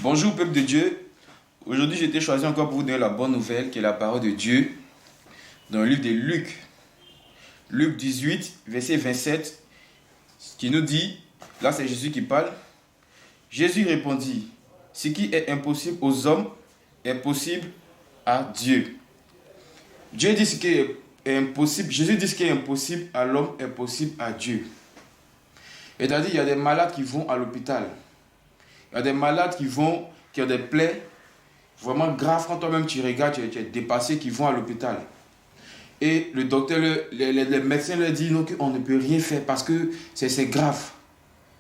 Bonjour peuple de Dieu, aujourd'hui j'ai été choisi encore pour vous donner la bonne nouvelle qui est la parole de Dieu dans le livre de Luc. Luc 18, verset 27, qui nous dit, là c'est Jésus qui parle, Jésus répondit, ce qui est impossible aux hommes est possible à Dieu. Dieu dit ce qui est impossible, Jésus dit ce qui est impossible à l'homme est possible à Dieu. C'est-à-dire il y a des malades qui vont à l'hôpital. Il y a des malades qui ont des plaies vraiment graves. Quand toi-même tu regardes, tu es dépassé, qui vont à l'hôpital. Et le docteur, les médecins leur disent non, qu'on ne peut rien faire parce que c'est grave.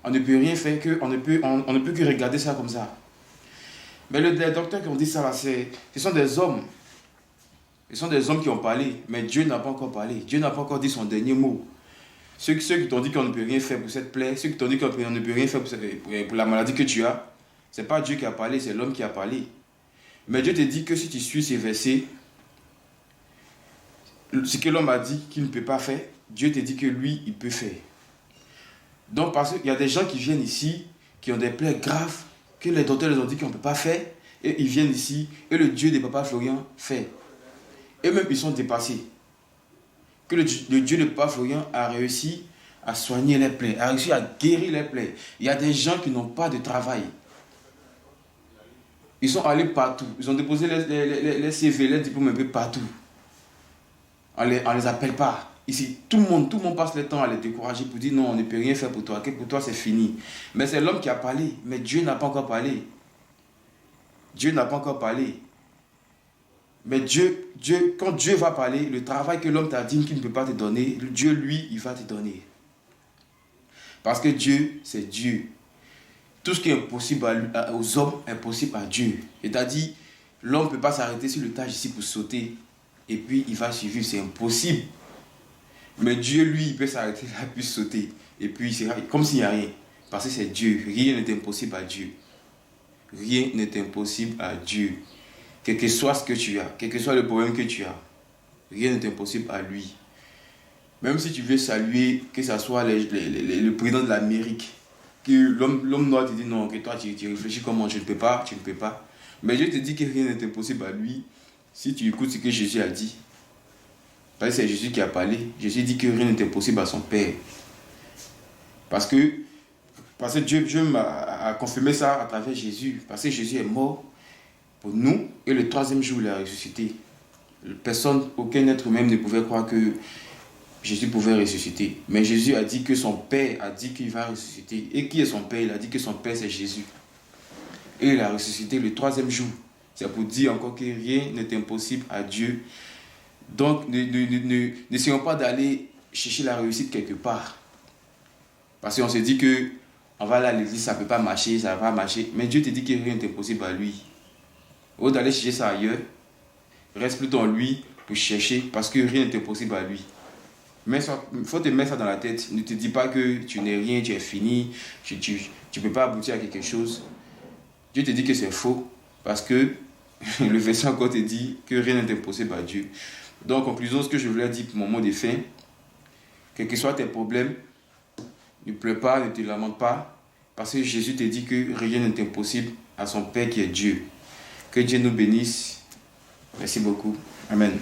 On ne peut rien faire, on ne peut que regarder ça comme ça. Mais les docteurs qui ont dit ça, là, ce sont des hommes. Ce sont des hommes qui ont parlé, mais Dieu n'a pas encore parlé. Dieu n'a pas encore dit son dernier mot. Ceux qui t'ont dit qu'on ne peut rien faire pour cette plaie, ceux qui t'ont dit qu'on ne peut rien faire pour la maladie que tu as, ce n'est pas Dieu qui a parlé, c'est l'homme qui a parlé. Mais Dieu te dit que si tu suis ces versets, ce que l'homme a dit qu'il ne peut pas faire, Dieu te dit que lui, il peut faire. Donc parce qu'il y a des gens qui viennent ici, qui ont des plaies graves, que les docteurs les ont dit qu'on ne peut pas faire, et ils viennent ici, et le Dieu de Papa Florian fait. Eux-mêmes, ils sont dépassés. Que le Dieu de Papa Florian a réussi à soigner les plaies, a réussi à guérir les plaies. Il y a des gens qui n'ont pas de travail. Ils sont allés partout. Ils ont déposé les CV, les diplômes un peu partout. On les appelle pas. Ici, tout le monde passe le temps à les décourager pour dire non, on ne peut rien faire pour toi, que pour toi c'est fini. Mais c'est l'homme qui a parlé, mais Dieu n'a pas encore parlé. Dieu n'a pas encore parlé. Mais quand Dieu va parler, le travail que l'homme t'a dit qu'il ne peut pas te donner, Dieu, lui, il va te donner. Parce que Dieu, c'est Dieu. Tout ce qui est impossible aux hommes est possible à Dieu. C'est-à-dire, l'homme ne peut pas s'arrêter sur le tâche ici pour sauter et puis il va survivre, c'est impossible. Mais Dieu, lui, il peut s'arrêter là, puis sauter. Et puis, c'est comme s'il n'y a rien. Parce que c'est Dieu. Rien n'est impossible à Dieu. Rien n'est impossible à Dieu. Quel que soit ce que tu as, quel que soit le problème que tu as, rien n'est impossible à lui. Même si tu veux saluer, que ce soit le président de l'Amérique, que l'homme noir te dit non, que toi tu réfléchis comment, je ne peux pas, tu ne peux pas. Mais Dieu te dit que rien n'est impossible à lui si tu écoutes ce que Jésus a dit. Parce que c'est Jésus qui a parlé. Jésus dit que rien n'est impossible à son Père. Parce que Dieu m'a confirmé ça à travers Jésus. Parce que Jésus est mort pour nous et le troisième jour il a ressuscité. Personne, aucun être humain ne pouvait croire que Jésus pouvait ressusciter. Mais Jésus a dit que son Père a dit qu'il va ressusciter. Et qui est son Père? Il a dit que son Père c'est Jésus. Et il a ressuscité le troisième jour. C'est pour dire encore que rien n'est impossible à Dieu. Donc n'essayons pas d'aller chercher la réussite quelque part. Parce qu'on se dit que on va aller à l'église, ça ne peut pas marcher, ça ne va pas marcher. Mais Dieu te dit que rien n'est impossible à lui. Au lieu d'aller chercher ça ailleurs, reste plutôt en lui pour chercher parce que rien n'est impossible à lui. Mais il faut te mettre ça dans la tête. Ne te dis pas que tu n'es rien, tu es fini, tu ne peux pas aboutir à quelque chose. Dieu te dit que c'est faux parce que le verset encore te dit que rien n'est impossible à Dieu. Donc, en conclusion, ce que je voulais dire pour mon mot de fin, quels que soient tes problèmes, ne pleure pas, ne te lamente pas, parce que Jésus te dit que rien n'est impossible à son Père qui est Dieu. Que Dieu nous bénisse. Merci beaucoup. Amen.